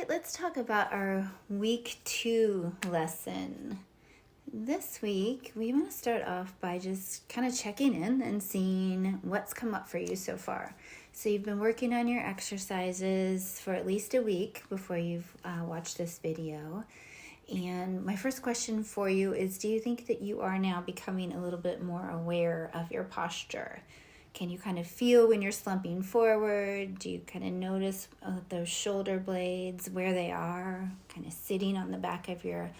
right, let's talk about our week 2 lesson. This week, we want to start off by just kind of checking in and seeing what's come up for you so far. So you've been working on your exercises for at least a week before you've watched this video. And my first question for you is, do you think that you are now becoming a little bit more aware of your posture? Can you kind of feel when you're slumping forward? Do you kind of notice those shoulder blades, where they are, kind of sitting on the back of your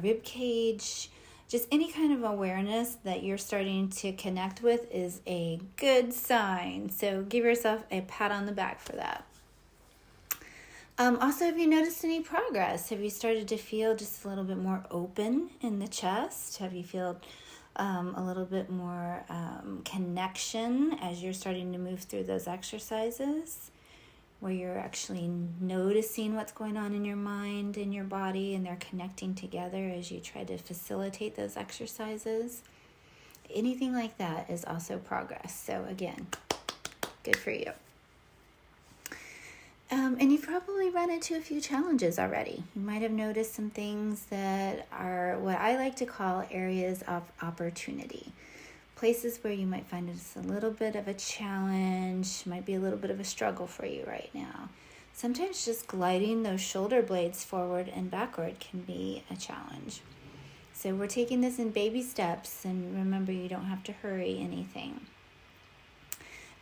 rib cage? Just any kind of awareness that you're starting to connect with is a good sign. So give yourself a pat on the back for that. Also, have you noticed any progress? Have you started to feel just a little bit more open in the chest? Have you felt a little bit more connection as you're starting to move through those exercises, where you're actually noticing what's going on in your mind and your body, and they're connecting together as you try to facilitate those exercises? Anything like that is also progress. So again, good for you. And you've probably run into a few challenges already. You might have noticed some things that are what I like to call areas of opportunity. Places where you might find it's a little bit of a challenge, might be a little bit of a struggle for you right now. Sometimes just gliding those shoulder blades forward and backward can be a challenge. So we're taking this in baby steps, and remember, you don't have to hurry anything.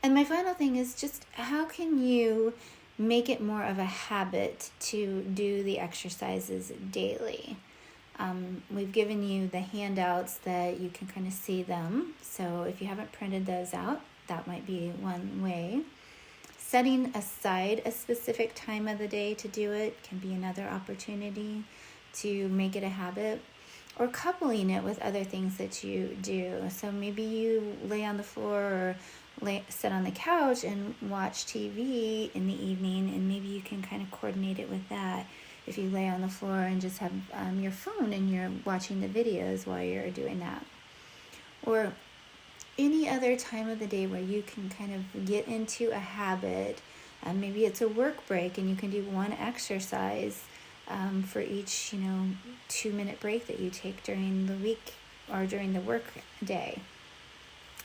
And my final thing is just, how can you make it more of a habit to do the exercises daily? We've given you the handouts that you can kind of see them. So if you haven't printed those out, that might be one way. Setting aside a specific time of the day to do it can be another opportunity to make it a habit, or coupling it with other things that you do. So maybe you lay on the floor or sit on the couch and watch TV in the evening, and maybe you can kind of coordinate it with that. If you lay on the floor and just have your phone and you're watching the videos while you're doing that. Or any other time of the day where you can kind of get into a habit. Maybe it's a work break and you can do one exercise for each 2-minute break that you take during the week or during the work day.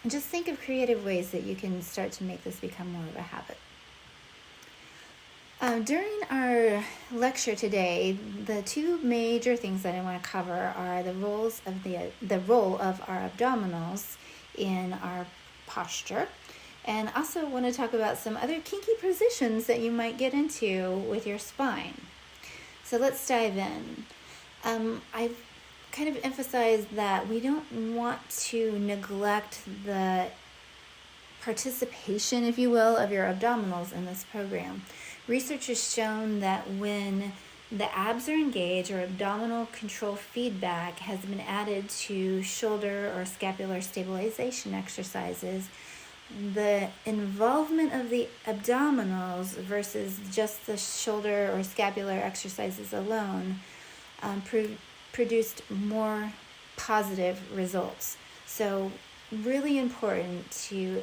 Just think of creative ways that you can start to make this become more of a habit. During our lecture today, the two major things that I want to cover are the role of our abdominals in our posture, and also want to talk about some other kinky positions that you might get into with your spine. So let's dive in. I've kind of emphasized that we don't want to neglect the participation, if you will, of your abdominals in this program. Research has shown that when the abs are engaged, or abdominal control feedback has been added to shoulder or scapular stabilization exercises, the involvement of the abdominals versus just the shoulder or scapular exercises alone produced more positive results. So really important to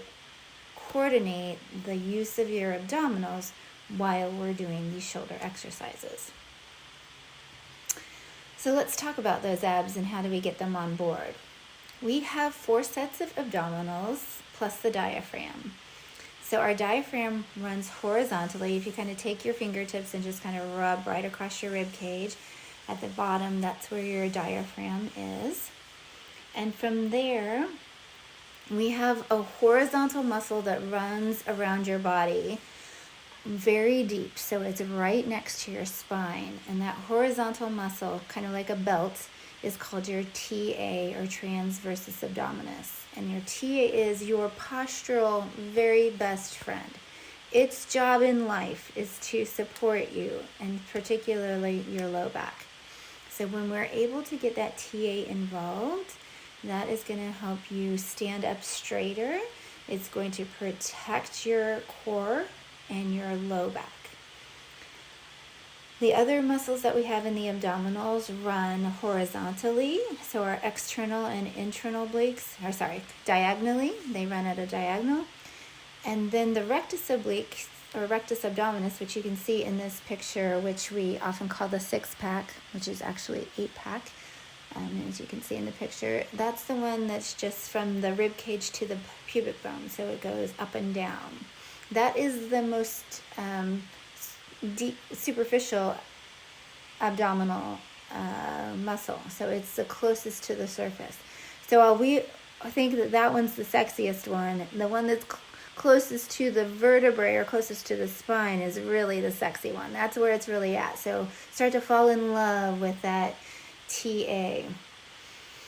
coordinate the use of your abdominals while we're doing these shoulder exercises. So let's talk about those abs and how do we get them on board. We have 4 sets of abdominals plus the diaphragm. So our diaphragm runs horizontally. If you kind of take your fingertips and just kind of rub right across your rib cage, at the bottom, that's where your diaphragm is. And from there, we have a horizontal muscle that runs around your body very deep. So it's right next to your spine. And that horizontal muscle, kind of like a belt, is called your TA, or transversus abdominis. And your TA is your postural very best friend. Its job in life is to support you, and particularly your low back. So when we're able to get that TA involved, that is going to help you stand up straighter. It's going to protect your core and your low back. The other muscles that we have in the abdominals run horizontally. So our external and internal obliques, diagonally. They run at a diagonal. And then the rectus obliques or rectus abdominis, which you can see in this picture, which we often call the 6-pack, which is actually 8-pack. As you can see in the picture, that's the one that's just from the rib cage to the pubic bone, so it goes up and down. That is the most deep, superficial abdominal muscle, so it's the closest to the surface. So while we think that that one's the sexiest one, the one that's closest to the vertebrae or closest to the spine is really the sexy one. That's where it's really at. So start to fall in love with that TA.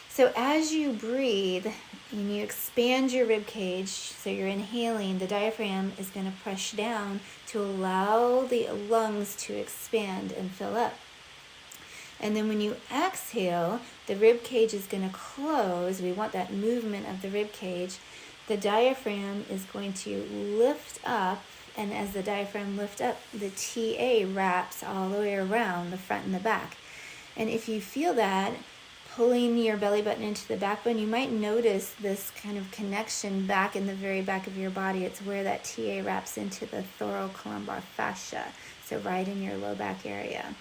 So as you breathe and you expand your rib cage, so you're inhaling, the diaphragm is going to push down to allow the lungs to expand and fill up. And then when you exhale, the rib cage is going to close. We want that movement of the rib cage. The diaphragm is going to lift up, and as the diaphragm lifts up, the TA wraps all the way around the front and the back. And if you feel that pulling your belly button into the backbone, you might notice this kind of connection back in the very back of your body. It's where that TA wraps into the thoracolumbar fascia, so right in your low back area.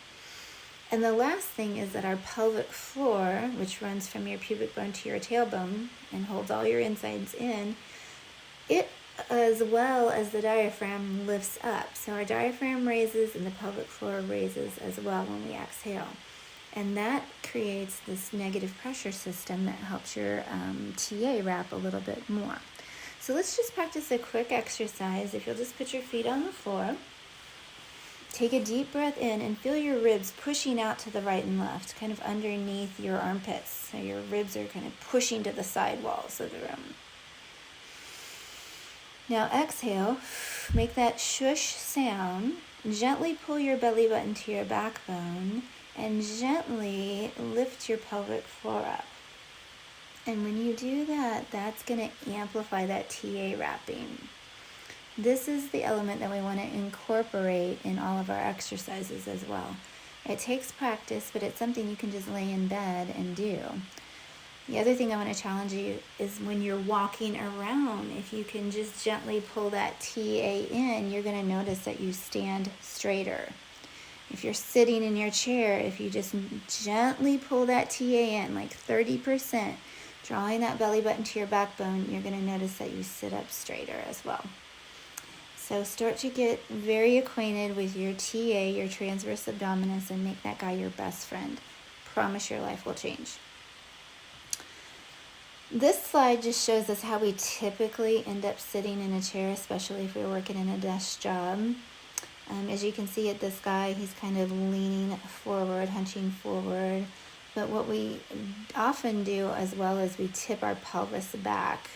And the last thing is that our pelvic floor, which runs from your pubic bone to your tailbone and holds all your insides in, it as well as the diaphragm lifts up. So our diaphragm raises and the pelvic floor raises as well when we exhale. And that creates this negative pressure system that helps your TA wrap a little bit more. So let's just practice a quick exercise. If you'll just put your feet on the floor, take a deep breath in and feel your ribs pushing out to the right and left, kind of underneath your armpits. So your ribs are kind of pushing to the side walls of the room. Now exhale, make that shush sound. Gently pull your belly button to your backbone and gently lift your pelvic floor up. And when you do that, that's going to amplify that TA wrapping. This is the element that we want to incorporate in all of our exercises as well. It takes practice, but it's something you can just lay in bed and do. The other thing I want to challenge you is when you're walking around, if you can just gently pull that TA in, you're going to notice that you stand straighter. If you're sitting in your chair, if you just gently pull that TA in, like 30%, drawing that belly button to your backbone, you're going to notice that you sit up straighter as well. So start to get very acquainted with your TA, your transverse abdominis, and make that guy your best friend. Promise your life will change. This slide just shows us how we typically end up sitting in a chair, especially if we're working in a desk job. As you can see at this guy, he's kind of leaning forward, hunching forward. But what we often do as well is we tip our pelvis back.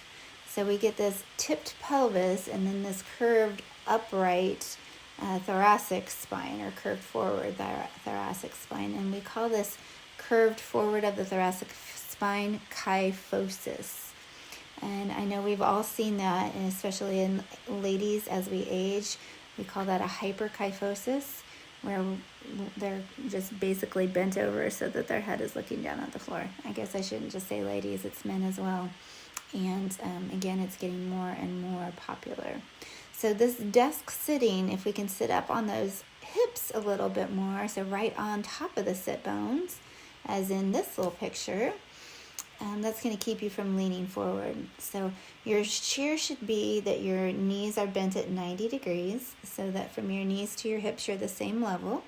So we get this tipped pelvis and then this curved upright thoracic spine, or curved forward thoracic spine. And we call this curved forward of the thoracic spine kyphosis. And I know we've all seen that, and especially in ladies as we age, we call that a hyperkyphosis, where they're just basically bent over so that their head is looking down at the floor. I guess I shouldn't just say ladies, it's men as well. And again, it's getting more and more popular. So this desk sitting, if we can sit up on those hips a little bit more, so right on top of the sit bones, as in this little picture, that's going to keep you from leaning forward. So your chair should be that your knees are bent at 90 degrees, so that from your knees to your hips, you're the same level.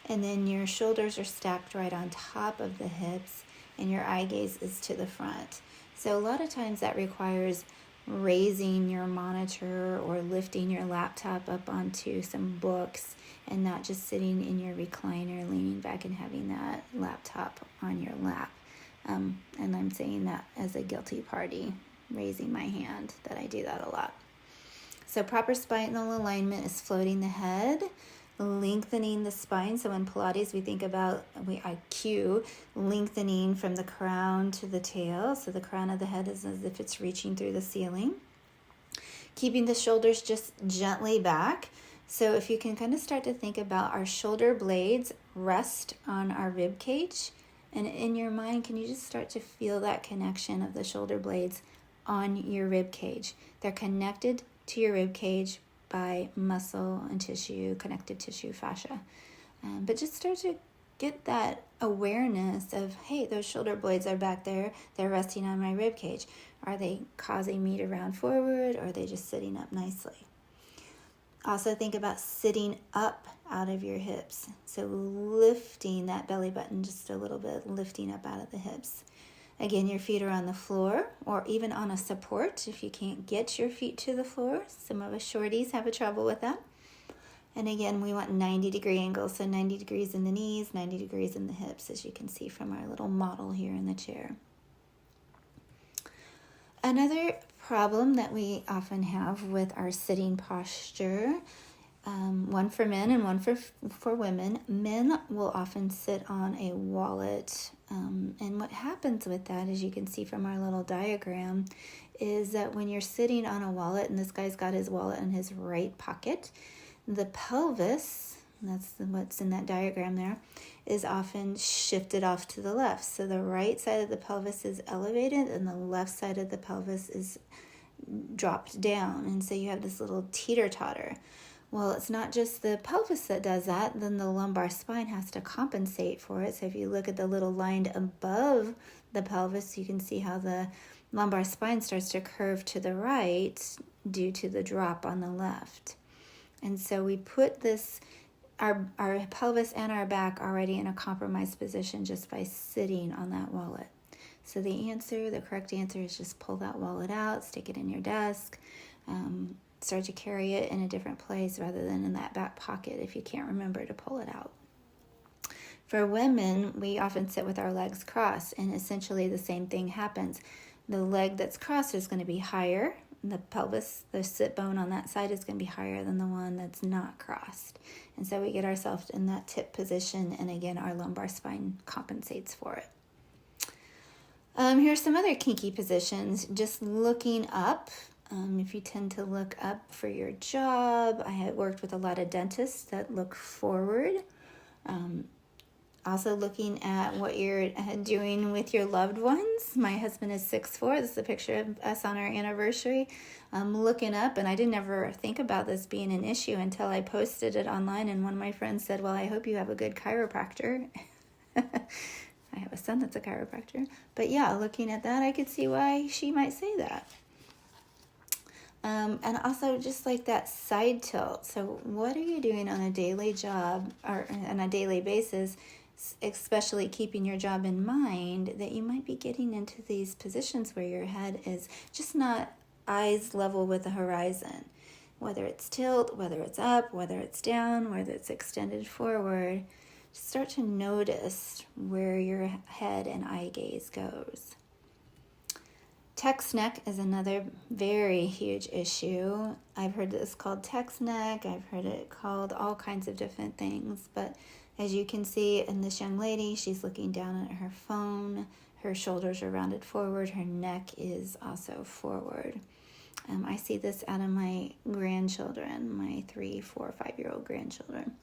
And then your shoulders are stacked right on top of the hips, and your eye gaze is to the front. So a lot of times that requires raising your monitor or lifting your laptop up onto some books and not just sitting in your recliner, leaning back and having that laptop on your lap. And I'm saying that as a guilty party, raising my hand, that I do that a lot. So proper spinal alignment is floating the head, lengthening the spine. So in Pilates, we think about, I cue lengthening from the crown to the tail. So the crown of the head is as if it's reaching through the ceiling. Keeping the shoulders just gently back. So if you can kind of start to think about our shoulder blades rest on our rib cage. And in your mind, can you just start to feel that connection of the shoulder blades on your rib cage? They're connected to your rib cage by muscle and tissue, connective tissue, fascia. But just start to get that awareness of, hey, those shoulder blades are back there. They're resting on my rib cage. Are they causing me to round forward, or are they just sitting up nicely? Also think about sitting up out of your hips. So lifting that belly button just a little bit, lifting up out of the hips. Again, your feet are on the floor or even on a support if you can't get your feet to the floor. Some of us shorties have a trouble with that. And again, we want 90-degree angles, so 90 degrees in the knees, 90 degrees in the hips, as you can see from our little model here in the chair. Another problem that we often have with our sitting posture, one for men and one for women. Men will often sit on a wallet, and what happens with that, as you can see from our little diagram, is that when you're sitting on a wallet, and this guy's got his wallet in his right pocket, the pelvis, that's what's in that diagram there, is often shifted off to the left. So the right side of the pelvis is elevated and the left side of the pelvis is dropped down. And so you have this little teeter-totter. Well, it's not just the pelvis that does that, then the lumbar spine has to compensate for it. So if you look at the little line above the pelvis, you can see how the lumbar spine starts to curve to the right due to the drop on the left. And so we put this, our pelvis and our back already in a compromised position just by sitting on that wallet. So the correct answer is just pull that wallet out, stick it in your desk, start to carry it in a different place rather than in that back pocket if you can't remember to pull it out. For women, we often sit with our legs crossed, and essentially the same thing happens. The leg that's crossed is going to be higher. The pelvis, the sit bone on that side is going to be higher than the one that's not crossed. And so we get ourselves in that tip position, and again, our lumbar spine compensates for it. Here's some other kinky positions. Just looking up. If you tend to look up for your job, I have worked with a lot of dentists that look forward. Also looking at what you're doing with your loved ones. My husband is 6'4". This is a picture of us on our anniversary. Looking up, and I didn't ever think about this being an issue until I posted it online, and one of my friends said, well, I hope you have a good chiropractor. I have a son that's a chiropractor. But yeah, looking at that, I could see why she might say that. And also just like that side tilt. So what are you doing on a daily job or on a daily basis, especially keeping your job in mind, that you might be getting into these positions where your head is just not eyes level with the horizon. Whether it's tilt, whether it's up, whether it's down, whether it's extended forward, just start to notice where your head and eye gaze goes. Text neck is another very huge issue. I've heard this called text neck. I've heard it called all kinds of different things. But as you can see in this young lady, she's looking down at her phone. Her shoulders are rounded forward. Her neck is also forward. I see this out of my grandchildren, my 3, 4, 5-year-old grandchildren.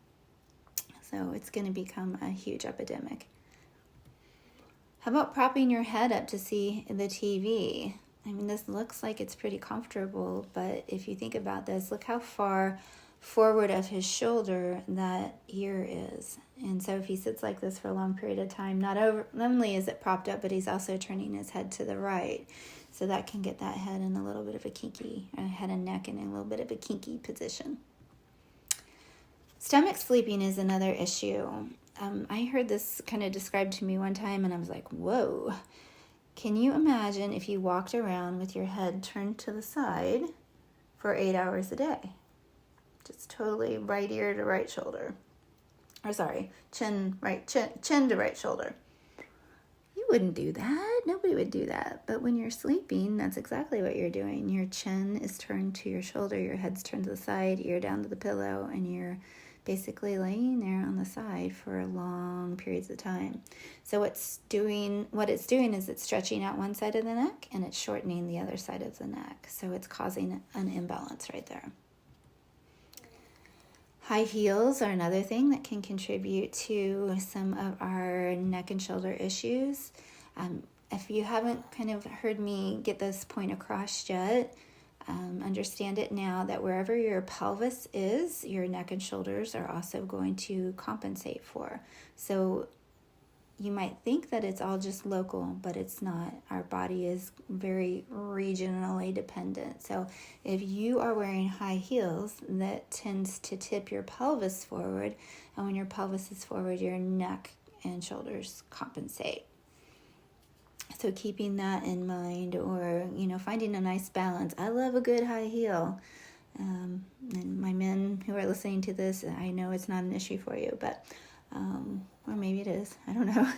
So it's going to become a huge epidemic. How about propping your head up to see the TV? I mean, this looks like it's pretty comfortable, but if you think about this, look how far forward of his shoulder that ear is. And so if he sits like this for a long period of time, not only is it propped up, but he's also turning his head to the right. So that can get that head in a little bit of a kinky, head and neck in a little bit of a kinky position. Stomach sleeping is another issue. I heard this kind of described to me one time, and I was like, whoa. Can you imagine if you walked around with your head turned to the side for 8 hours a day? Just totally right ear to right shoulder. Or sorry, chin to right shoulder. You wouldn't do that. Nobody would do that. But when you're sleeping, that's exactly what you're doing. Your chin is turned to your shoulder, your head's turned to the side, ear down to the pillow, and you're basically laying there on the side for long periods of time. So what it's doing is it's stretching out one side of the neck and it's shortening the other side of the neck. So it's causing an imbalance right there. High heels are another thing that can contribute to some of our neck and shoulder issues. If you haven't kind of heard me get this point across yet, Understand it now that wherever your pelvis is, your neck and shoulders are also going to compensate for. So you might think that it's all just local, but it's not. Our body is very regionally dependent. So if you are wearing high heels, that tends to tip your pelvis forward. And when your pelvis is forward, your neck and shoulders compensate. So keeping that in mind, or, finding a nice balance. I love a good high heel. And my men who are listening to this, I know it's not an issue for you, but, or maybe it is, I don't know.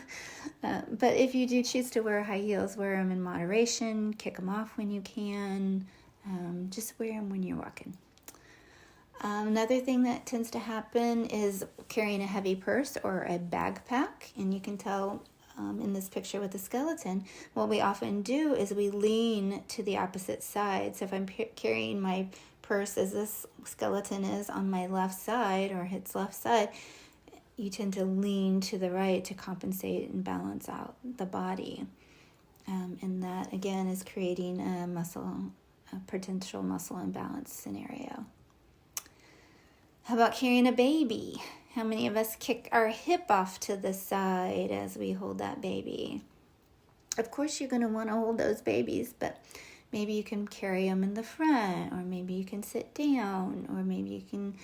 But if you do choose to wear high heels, wear them in moderation, kick them off when you can, just wear them when you're walking. Another thing that tends to happen is carrying a heavy purse or a backpack, and you can tell in this picture with the skeleton, what we often do is we lean to the opposite side. So if I'm carrying my purse as this skeleton is on my left side or its left side, you tend to lean to the right to compensate and balance out the body. And that, again, is creating a potential muscle imbalance scenario. How about carrying a baby? How many of us kick our hip off to the side as we hold that baby? Of course, you're going to want to hold those babies, but maybe you can carry them in the front, or maybe you can sit down, or maybe you can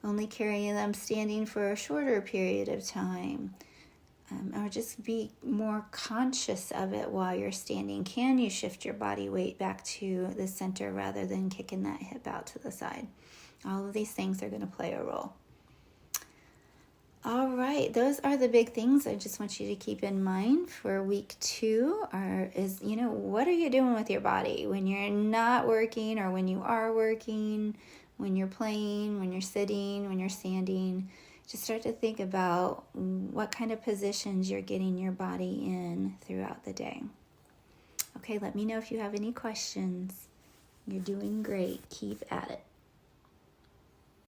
only carry them standing for a shorter period of time, or just be more conscious of it while you're standing. Can you shift your body weight back to the center rather than kicking that hip out to the side? All of these things are going to play a role. All right, those are the big things I just want you to keep in mind for week 2. What are you doing with your body when you're not working, or when you are working, when you're playing, when you're sitting, when you're standing? Just start to think about what kind of positions you're getting your body in throughout the day. Okay, let me know if you have any questions. You're doing great. Keep at it.